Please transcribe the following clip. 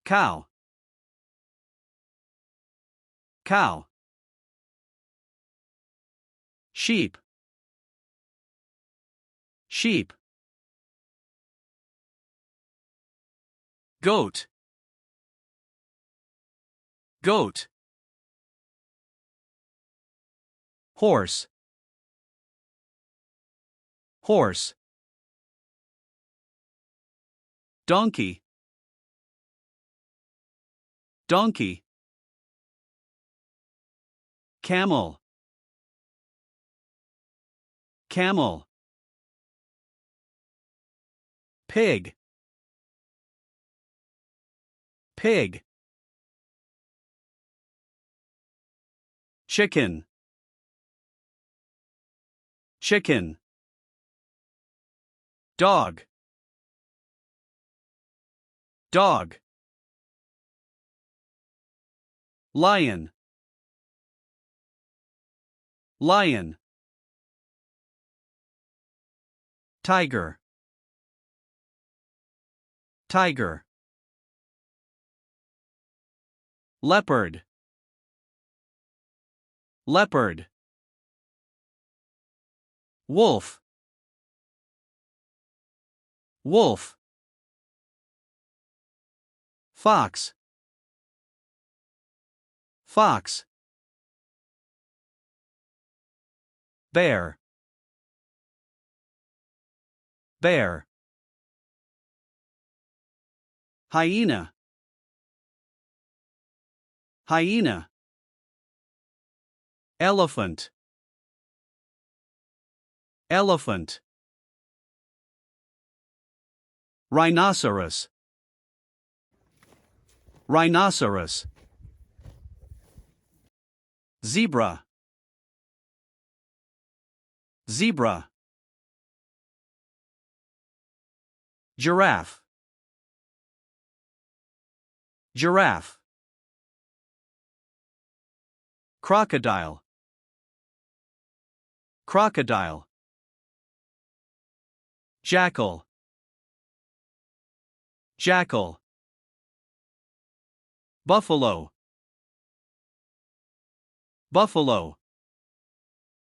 cow, cow. Sheep, sheep. Goat, goat. Horse, horse. Donkey, donkey. Camel, camel. Pig, pig. Chicken, chicken. Dog, dog. Lion, lion. Tiger, tiger. Leopard, leopard. Wolf, wolf. Fox, fox. Bear, bear. Hyena, hyena. Elephant, elephant. Rhinoceros, rhinoceros. Zebra, zebra. Giraffe, giraffe. Crocodile, crocodile. Jackal, jackal. Buffalo, buffalo.